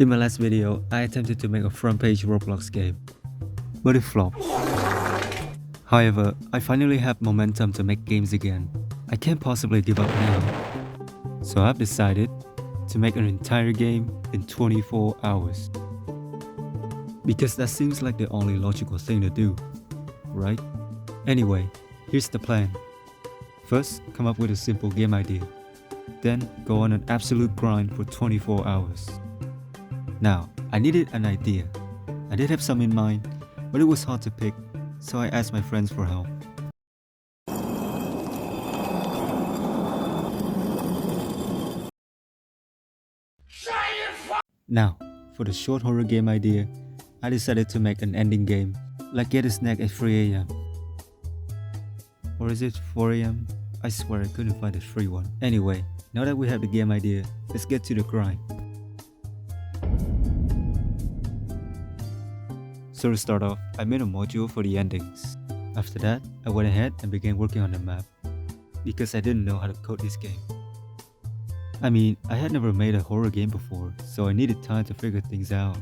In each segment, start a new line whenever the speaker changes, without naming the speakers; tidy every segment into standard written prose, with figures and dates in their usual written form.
In my last video, I attempted to make a front page Roblox game, but it flopped. However, I finally have momentum to make games again. I can't possibly give up now. So I've decided to make an entire game in 24 hours. Because that seems like the only logical thing to do, right? Anyway, here's the plan. First, come up with a simple game idea. Then, go on an absolute grind for 24 hours. Now, I needed an idea. I did have some in mind, but it was hard to pick, so I asked my friends for help. Now, for the short horror game idea, I decided to make an ending game, like get a snack at 3 AM. Or is it 4 AM? I swear I couldn't find a free one. Anyway, now that we have the game idea, let's get to the grind. So to start off, I made a module for the endings. After that, I went ahead and began working on the map, because I didn't know how to code this game. I mean, I had never made a horror game before, so I needed time to figure things out.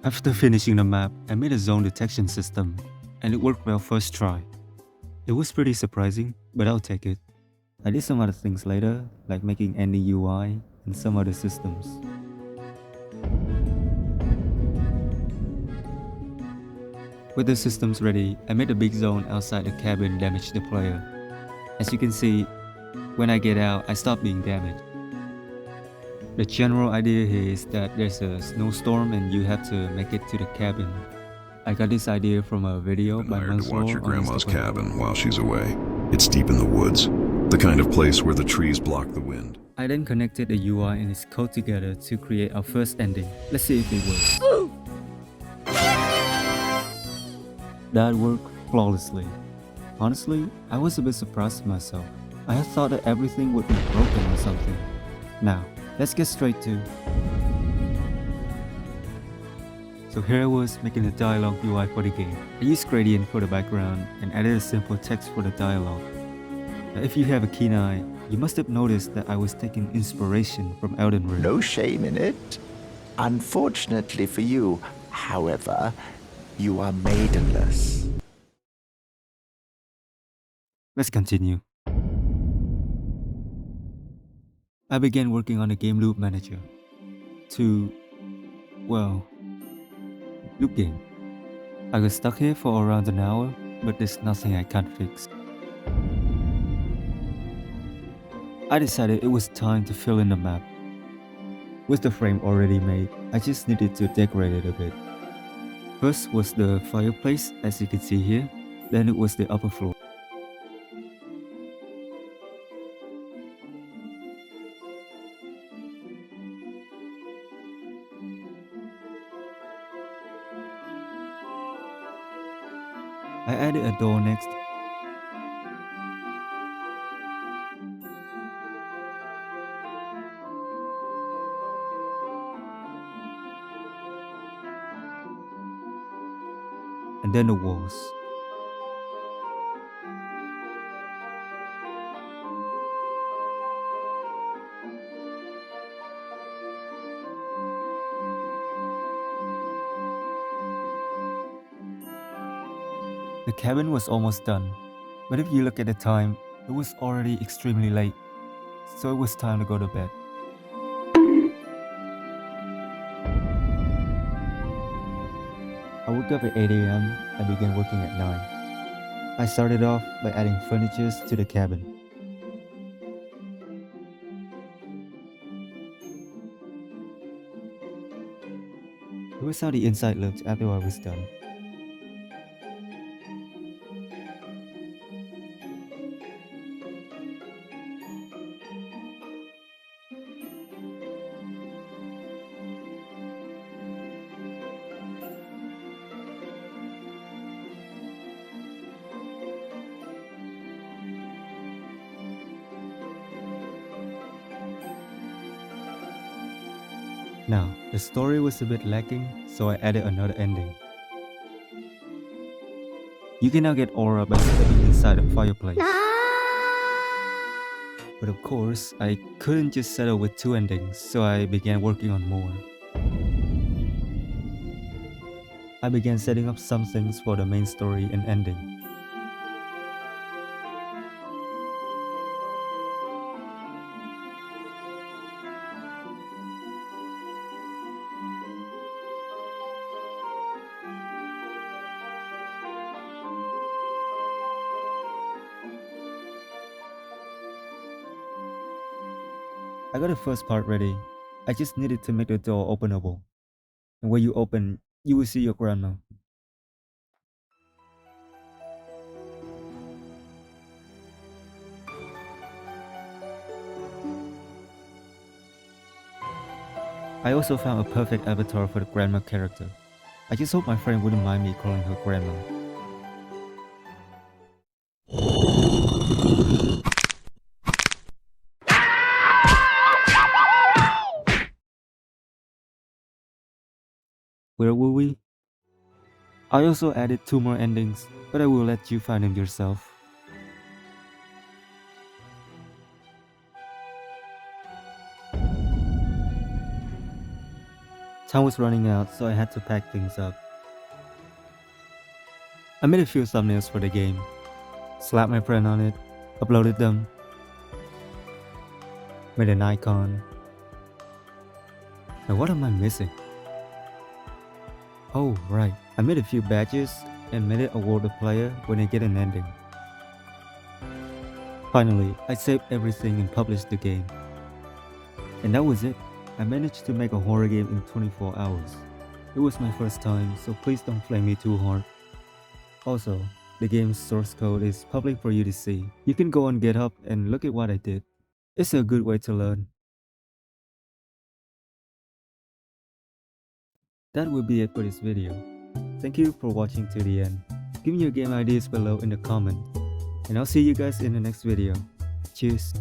After finishing the map, I made a zone detection system, and it worked well first try. It was pretty surprising, but I'll take it. I did some other things later, like making ending UI and some other systems. With the systems ready, I made a big zone outside the cabin damage the player. As you can see, when I get out, I stop being damaged. The general idea here is that there's a snowstorm and you have to make it to the cabin. I got this idea from a video by
Hired to watch your
on
grandma's
Instagram.
cabin while she's away. It's deep in the woods, the kind of place where the trees block the wind.
I then connected the UI and its code together to create our first ending. Let's see if it works. That worked flawlessly. Honestly, I was a bit surprised myself. I had thought that everything would be broken or something. Now, let's get straight to... So here I was making a dialogue UI for the game. I used gradient for the background and added a simple text for the dialogue. Now, if you have a keen eye, you must have noticed that I was taking inspiration from Elden Ring.
No shame in it. Unfortunately for you, however, you are maidenless.
Let's continue. I began working on the game loop manager to, well, loop game. I got stuck here for around an hour, but there's nothing I can't fix. I decided it was time to fill in the map. With the frame already made, I just needed to decorate it a bit. First was the fireplace, as you can see here, then it was the upper floor. I added a door next. And then the walls. The cabin was almost done, but if you look at the time, it was already extremely late, so it was time to go to bed. I woke up at 8 AM and began working at 9. I started off by adding furniture to the cabin. It was how the inside looked after I was done. Now, the story was a bit lacking, so I added another ending. You can now get aura by stepping inside a fireplace. But of course, I couldn't just settle with 2 endings, so I began working on more. I began setting up some things for the main story and ending. I got the first part ready. I just needed to make the door openable. And when you open, you will see your grandma. I also found a perfect avatar for the grandma character. I just hope my friend wouldn't mind me calling her grandma. Where were we? I also added 2 more endings, but I will let you find them yourself. Time was running out, so I had to pack things up. I made a few thumbnails for the game, slapped my friend on it, uploaded them, made an icon. Now what am I missing? Oh right, I made a few badges and made it award the player when they get an ending. Finally, I saved everything and published the game. And that was it. I managed to make a horror game in 24 hours. It was my first time, so please don't flame me too hard. Also, the game's source code is public for you to see. You can go on GitHub and look at what I did. It's a good way to learn. That will be it for this video. Thank you for watching to the end. Give me your game ideas below in the comments. And I'll see you guys in the next video. Cheers.